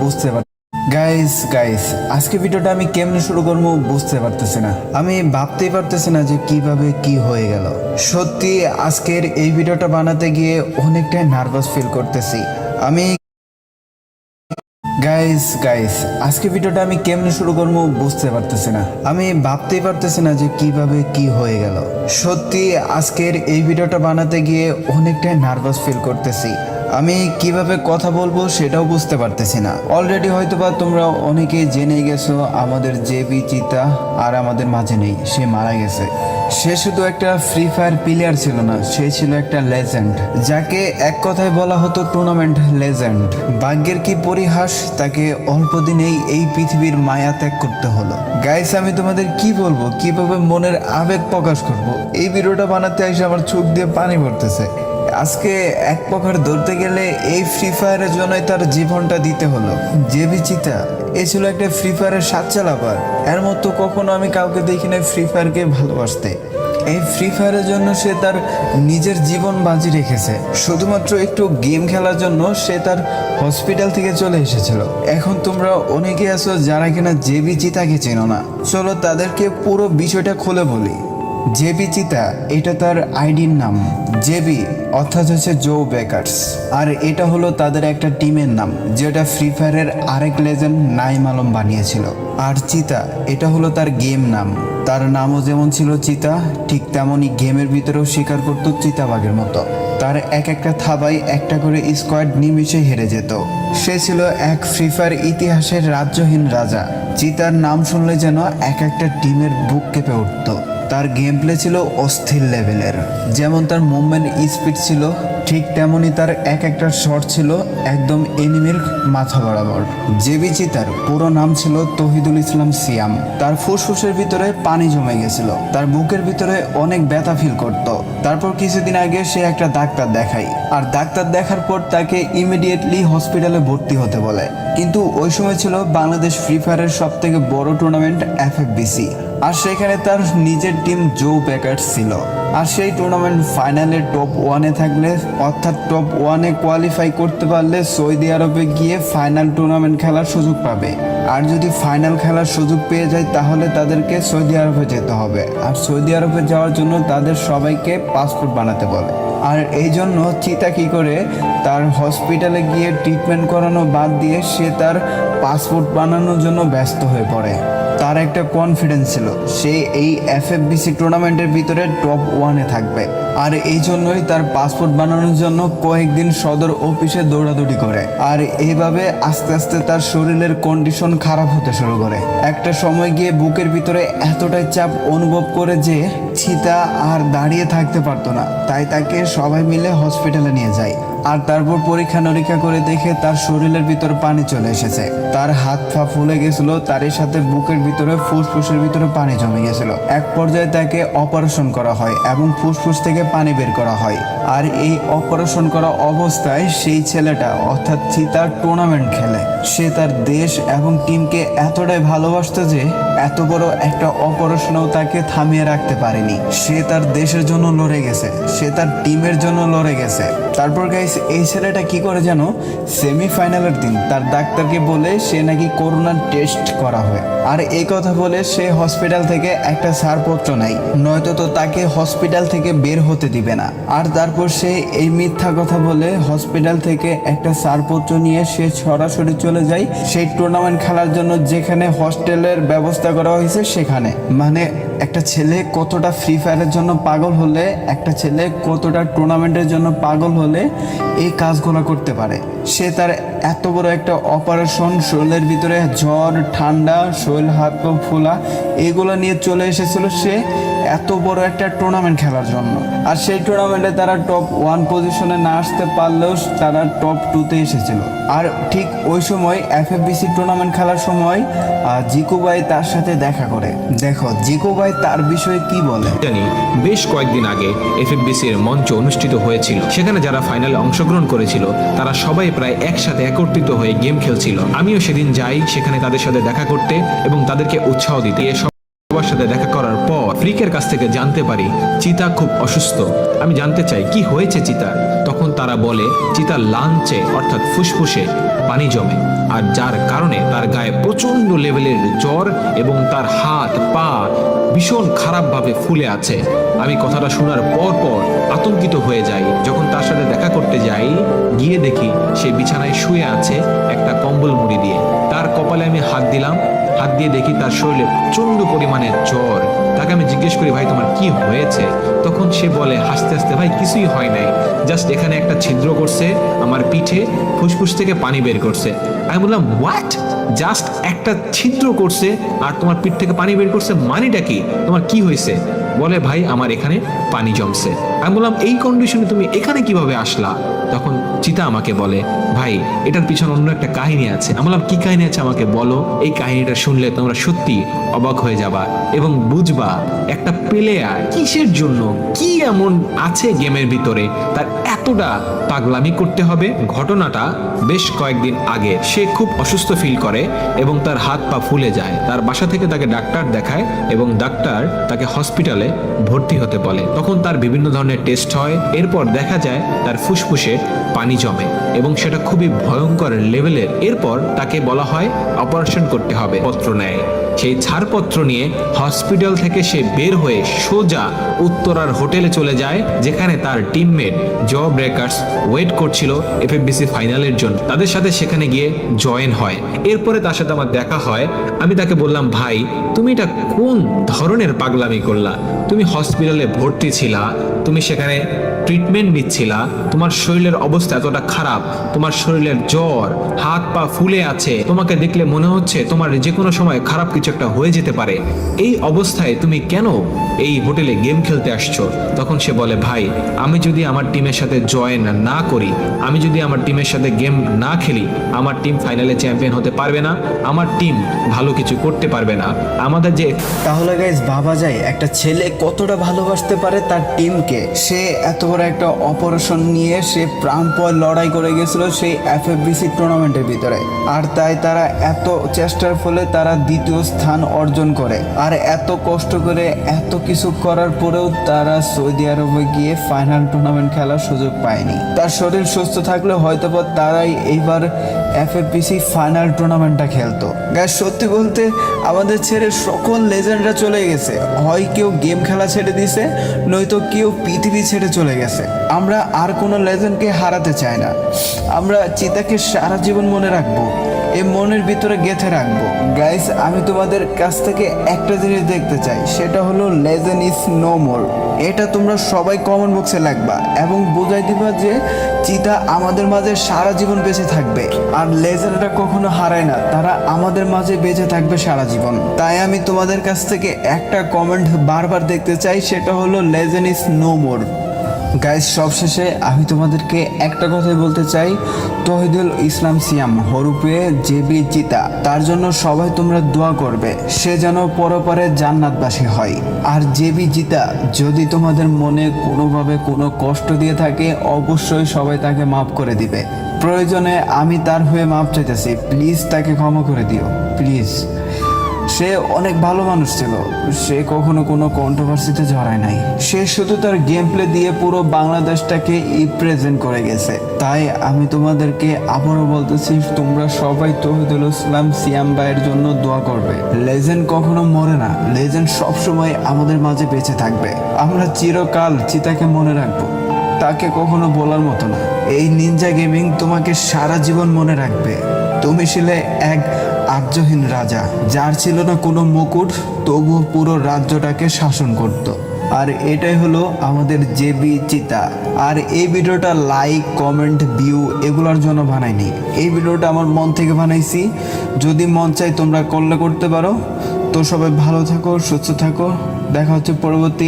বুঝতে পার guys guys আজকে ভিডিওটা আমি কেমনে শুরু করবো বুঝতে পারতেছি না। আমি ভাবতেই পারতেছি না যে কিভাবে কি হয়ে গেল। সত্যি আজকের এই ভিডিওটা বানাতে গিয়ে অনেকটাই নার্ভাস ফিল করতেছি আমি। গাইস গাইস আজকে ভিডিওটা আমি কেমনে শুরু করবো বুঝতে পারতেছি না। আমি ভাবতেই পারতেছি না যে কিভাবে কি হয়ে গেল। সত্যি আজকের এই ভিডিওটা বানাতে গিয়ে অনেকটাই নার্ভাস ফিল করতেছি আমি। কিভাবে কথা বলবো সেটাও বুঝতে পারতেছি না। অলরেডি হয়তোবা তোমরা অনেকেই জেনে গেছো আমাদের জেবি চিতা আর আমাদের মাঝে নেই, সে মারা গেছে। সে শুধু একটা ফ্রি ফায়ার প্লেয়ার ছিল না, সে ছিল একটা লেজেন্ড, যাকে এক কথায় বলা হতো টুর্নামেন্ট লেজেন্ড। ভাগ্যের কি পরিহাস, তাকে অল্প দিনেই এই পৃথিবীর মায়া ত্যাগ করতে হলো। গাইস আমি তোমাদের কি বলবো, কিভাবে মনের আবেগ প্রকাশ করব। এই ভিডিওটা বানাতে এসে আমার চোখ দিয়ে পানি পড়তেছে। আজকে এক প্রকার ধরতে গেলে এই ফ্রি ফায়ারের জন্যই তার জীবনটা দিতে হলো। জেবি চিতা এ ছিল একটা ফ্রি ফায়ারের সাচ্চা লাভার। এর মতো কখনো আমি কাউকে দেখি নাই ফ্রি ফায়ারকে ভালোবাসতে। এই ফ্রি ফায়ারের জন্য সে তার নিজের জীবন বাজি রেখেছে। শুধুমাত্র একটু গেম খেলার জন্য সে তার হসপিটাল থেকে চলে এসেছিল। এখন তোমরা অনেকে আছো যারা কিনা জেবি চিতাকে চেনো না। চলো তাদেরকে পুরো বিষয়টা খুলে বলি। জেবি চিতা এটা তার আইডির নাম। জেবি অর্থাৎ হচ্ছে জো বেকার্স, আর এটা হলো তাদের একটা টিমের নাম, যেটা ফ্রি ফায়ারের আরেক লেজেন্ড নাইম আলম বানিয়েছিল। আর চিতা এটা হলো তার গেম নাম। তার নামও যেমন ছিল চিতা, ঠিক তেমনই গেমের ভিতরেও শিকার করতো চিতাবাঘের মতো। তার এক একটা থাবায় একটা করে স্কোয়াড নিমিশে হেরে যেত। সে ছিল এক ফ্রি ফায়ার ইতিহাসের রাজ্যহীন রাজা। চিতার নাম শুনলে যেন এক একটা টিমের বুক কেঁপে উঠত। তার গেম প্লে ছিল অস্থির লেভেলের। যেমন তার মুভমেন্ট স্পিড ছিল, ঠিক তেমনই তার এক একটা শট ছিল একদম এনিমির মাথা বরাবর। জেবি চিতার পুরো নাম ছিল তহিদুল ইসলাম সিয়াম। তার ফুসফুসের ভিতরে পানি জমে গেছিল, তার বুকের ভিতরে অনেক ব্যথা ফিল করত। তারপর কিছুদিন আগে সে একটা ডাক্তার দেখায়, আর ডাক্তার দেখার পর তাকে ইমিডিয়েটলি হসপিটালে ভর্তি হতে বলে। কিন্তু ওই সময় ছিল বাংলাদেশ ফ্রি ফায়ারের সব থেকে বড় টুর্নামেন্ট FFBC, আর সেখানে তার নিজের টিম জো বেকার্স ছিল। আর সেই টুর্নামেন্ট ফাইনালে টপ 1-এ থাকলে, অর্থাৎ টপ 1-এ কোয়ালিফাই করতে পারলে সৌদি আরবে গিয়ে ফাইনাল টুর্নামেন্ট খেলার সুযোগ পাবে। আর যদি ফাইনাল খেলার সুযোগ পেয়ে যায় তাহলে তাদেরকে সৌদি আরবে যেতে হবে। আর সৌদি আরবে যাওয়ার জন্য তাদের সবাইকে পাসপোর্ট বানাতে বলে। আর এই জন্য চিতা কি করে, তার হসপিটালে গিয়ে ট্রিটমেন্ট করানো বাদ দিয়ে সে তার পাসপোর্ট বানানোর জন্য ব্যস্ত হয়ে পড়ে। তার একটা কনফিডেন্স ছিল সে এই FFBC টুর্নামেন্টের ভিতরে টপ 1-এ থাকবে। আর এই জন্যই তার পাসপোর্ট বানানোর জন্য কয়েকদিন সদর অফিসে দৌড়াদৌড়ি করে। আর এইভাবে আস্তে আস্তে তার শরীরের কন্ডিশন খারাপ হতে শুরু করে। একটা সময় গিয়ে বুকের ভিতরে এতটাই চাপ অনুভব করে যে চিতা আর দাঁড়িয়ে থাকতে পারতো না। তাই তাকে সবাই মিলে হসপিটালে নিয়ে যায়। আর তারপর পরীক্ষা নিরীক্ষা করে দেখে তার শরীরের ভিতর পানি চলে এসেছে। তার হাত পা ফুলে গেছিল, তারই সাথে বুকের ভিতরে ফুসফুসের ভিতরে পানি জমে গেছিল। এক পর্যায়ে তাকে অপারেশন করা হয় এবং ফুসফুস থেকে পানি বের করা হয়। আর এই অপারেশন করা অবস্থায় সেই ছেলেটা অর্থাৎ চিতা টুর্নামেন্ট খেলে। সে তার দেশ এবং টিমকে এতটাই ভালোবাসতো যে এত বড় একটা অপারেশনও তাকে থামিয়ে রাখতে পারেনি। সে তার দেশের জন্য লড়ে গেছে, সে তার টিমের জন্য লড়ে গেছে। তারপর গাইস এই ছেলেটা কি করে জানো, সেমিফাইনালের দিন তার ডাক্তারকে বলে সে নাকি করোনার টেস্ট করা হয়। আর এই কথা বলে সে হসপিটাল থেকে একটা ছাড়পত্র নেয়, নয়তো তো তাকে হসপিটাল থেকে বের হতে দিবে না। আর তারপর সে এই মিথ্যা কথা বলে হসপিটাল থেকে একটা ছাড়পত্র নিয়ে সে সরাসরি চলে যায় সেই টুর্নামেন্ট খেলার জন্য, যেখানে হস্টেলের ব্যবস্থা করা হয়েছে সেখানে। মানে একটা ছেলে কতটা ফ্রি ফায়ারের জন্য পাগল হলে, একটা ছেলে কতটা টুর্নামেন্টের জন্য পাগল হলে এই কাজগুলো করতে পারে। সে তার এত বড় একটা অপারেশন, শরীরের ভিতরে জ্বর, ঠান্ডা, শরীর হাত পা ফোলা, এগুলো নিয়ে চলে এসেছিল সে এত বড় একটা টুর্নামেন্ট খেলার জন্য। আর সেই টুর্নামেন্টে তারা টপ 1 পজিশনে না আসতে পারলেও তারা টপ 2-তে এসেছিল। আর ঠিক ওই সময় FFBC টুর্নামেন্ট খেলার সময় জিকু ভাই তার সাথে দেখা করে। দেখো জিকু ভাই তার বিষয়ে কি বলে। জানি বেশ কয়েকদিন আগে FFBC এর মঞ্চ অনুষ্ঠিত হয়েছিল। সেখানে যারা ফাইনালে অংশগ্রহণ করেছিল তারা সবাই প্রায় একসাথে একত্রিত হয়ে গেম খেলছিল। আমিও সেদিন যাই সেখানে তাদের সাথে দেখা করতে এবং তাদেরকে উৎসাহ দিতে। সবার সাথে দেখা করার পর ফ্রিকের কাছ থেকে জানতে পারি চিতা খুব অসুস্থ। আমি জানতে চাই কি হয়েছে চিতার। তখন তখন তারা বলে চিতার লাঞ্চে অর্থাৎ ফুসফুসে পানি জমে, আর যার কারণে তার গায়ে প্রচন্ড লেভেলের জ্বর এবং তার হাত পা ভীষণ খারাপভাবে ফুলে আছে। আমি কথাটা শোনার পর আতঙ্কিত হয়ে যাই। যখন তার সাথে দেখা করতে যাই, গিয়ে দেখি সে বিছানায় শুয়ে আছে একটা কম্বল মুড়ি দিয়ে। তার কপালে আমি হাত দিলাম, হাত দিয়ে দেখি তার শরীরে প্রচন্ড পরিমাণে জ্বর। তাকে আমি জিজ্ঞেস করি, ভাই তোমার কি হয়েছে? তখন সে বলে হাসতে হাসতে, ভাই কিছুই হয় নাই, জাস্ট এখানে একটা ছিদ্র করছে আমার পিঠে, ফুসফুস থেকে পানি বের করছে। আমি বললাম হোয়াট? জাস্ট একটা ছিদ্র করছে আর তোমার পিঠ থেকে পানি বের করছে, মানেটা কি? তোমার কি হয়েছে? বলে ভাই আমার এখানে পানি জমছে। আমি বললাম এই কন্ডিশনে তুমি এখানে কিভাবে আসলা? তখন চিতা আমাকে বলে, ভাই এটার পিছনে অন্য একটা কাহিনী আছে। আমি বললাম কি কাহিনী আছে আমাকে বলো। এই কাহিনীটা শুনলে তোমরা সত্যি অবাক হয়ে যাবা এবং বুঝবা একটা প্লেয়ার কিসের জন্য, কি এমন আছে গেমের ভিতরে তার এতটা পাগলামি করতে হবে। ঘটনাটা বেশ কয়েকদিন আগে। সে খুব অসুস্থ ফিল করে এবং তার হাত পা ফুলে যায়। তার বাসা থেকে তাকে ডাক্তার দেখায় এবং ডাক্তার তাকে হসপিটালে ভর্তি হতে বলে। তখন তার বিভিন্ন ধরনের টেস্ট হয়। এরপর দেখা যায় তার ফুসফুসে পানি জমে এবং সেটা খুবই ভয়ঙ্কর লেভেলের। এরপর তাকে বলা হয় অপারেশন করতে হবে, পত্র নেয়। সেই ছাড়পত্র নিয়ে হসপিটাল থেকে সে বের হয়ে সোজা উত্তরার হোটেলে চলে যায়, যেখানে তার টিমমেট জ ব্রেকার্স ওয়েট করছিল এফএফবিসি ফাইনালের জন্য। তাদের সাথে সেখানে গিয়ে জয়েন হয়। এরপরে তার সাথে আমার দেখা হয়। আমি তাকে বললাম, ভাই তুমি এটা কোন ধরনের পাগলামি করলা? তুমি হসপিটালে ভর্তি ছিলা, তুমি সেখানে ট্রিটমেন্ট নিচ্ছিলা, তোমার শরীরের অবস্থা এতটা খারাপ, তোমার শরীরের জ্বর, হাত পা ফুলে আছে, তোমাকে দেখলে মনে হচ্ছে তোমার যে কোনো সময় খারাপ কিছু একটা হয়ে যেতে পারে। এই অবস্থায় তুমি কেন এই হোটেলে গেম খেলতে আসছো? তখন সে বলে, ভাই আমি যদি আমার টিমের সাথে জয়েন না করি, আমি যদি আমার টিমের সাথে গেম না খেলি, আমার টিম ফাইনালে চ্যাম্পিয়ন হতে পারবে না, আমার টিম ভালো কিছু করতে পারবে না। আমাদের যে তাহলে গাইজ ভাবা যায় একটা ছেলে কতটা ভালোবাসতে পারে তার টিমকে। সে এত বড় একটা অপারেশন নিয়ে সে প্রাণপয় লড়াই করে গেছিল সেই এফএফবিসি টুর্নামেন্টের ভিতরে, আর তাই তারা এত চেষ্টার ফলে তারা দ্বিতীয় স্থান অর্জন করে। আর এত কষ্ট করে এত কিছু করার পরেও তারা সৌদি আরবে গিয়ে ফাইনাল টুর্নামেন্ট খেলার সুযোগ পায়নি। তার শরীর সুস্থ থাকলে হয়তো বা তারাই এইবার এফএফবিসি ফাইনাল টুর্নামেন্টটা খেলতো। গাইস সত্যি বলতে আমাদের ছেড়ে সকল লেজেন্ডরা চলে গেছে, হয় কেউ গেম খেলা ছেড়ে দিছে, নয়তো কেউ পৃথিবী ছেড়ে চলে গেছে। আমরা আর কোনো লেজেন্ডকে হারাতে চাই না। আমরা চিতাকে সারা জীবন মনে রাখবো, এই মনের ভিতরে গেঁথে রাখবো। গাইস আমি তোমাদের কাছ থেকে একটা জিনিস দেখতে চাই, সেটা হলো লেজেন্ড ইজ নো মোর। এটা তোমরা সবাই কমেন্ট বক্সে লিখবা এবং বোঝাই দিবা যে চিতা আমাদের মাঝে সারা জীবন বেঁচে থাকবে। আর লেজেন্ডরা কখনো হারায় না, তারা আমাদের মাঝে বেঁচে থাকবে সারা জীবন। তাই আমি তোমাদের কাছ থেকে একটা কমেন্ট বারবার দেখতে চাই, সেটা হলো legend is no more. Guys সবশেষে আমি তোমাদেরকে একটা কথাই বলতে চাই, তহিদুল ইসলাম সিয়াম হরুপে জেবি চিতা, তার জন্য সবাই তোমরা দোয়া করবে, সে যেন পরপারে জান্নাতবাসী হয়। আর জেবি চিতা যদি তোমাদের মনে কোনোভাবে কোনো কষ্ট দিয়ে থাকে, অবশ্যই সবাই তাকে মাফ করে দিবে। প্রয়োজনে আমি তার হয়ে মাফ চাইতেছি, প্লিজ তাকে ক্ষমা করে দিও প্লিজ। সে অনেক ভালো মানুষ ছিল, সে কখনো কোনো কন্ট্রোভার্সিতে জড়ায় নাই। সে শুধু তার গেম প্লে দিয়ে পুরো বাংলাদেশটাকে রিপ্রেজেন্ট করে গেছে। তাই আমি তোমাদেরকে আবারও বলতেছি, তোমরা সবাই তহিদুল ইসলাম সিয়াম ভাইয়ের জন্য দোয়া করবে। লেজেন্ড কখনো মরে না, লেজেন্ড সবসময় আমাদের মাঝে বেঁচে থাকবে। আমরা চিরকাল চিতাকে মনে রাখবো, তাকে কখনো বলার মতো না। এই নিনজা গেমিং তোমাকে সারা জীবন মনে রাখবে। তুমি ছিলে এক আর্যহীন রাজা, যার ছিল না কোনো মুকুট, তবুও পুরো রাজ্যটাকে শাসন করত। আর এটাই হলো আমাদের জেবি চিতা। আর এই ভিডিওটা লাইক কমেন্ট ভিউ এগুলোর জন্য বানাইনি, এই ভিডিওটা আমার মন থেকে বানাইছি। যদি মন চাই তোমরা করলে করতে পারো। তো সবাই ভালো থাকো, সুস্থ থাকো, দেখা হচ্ছে পরবর্তী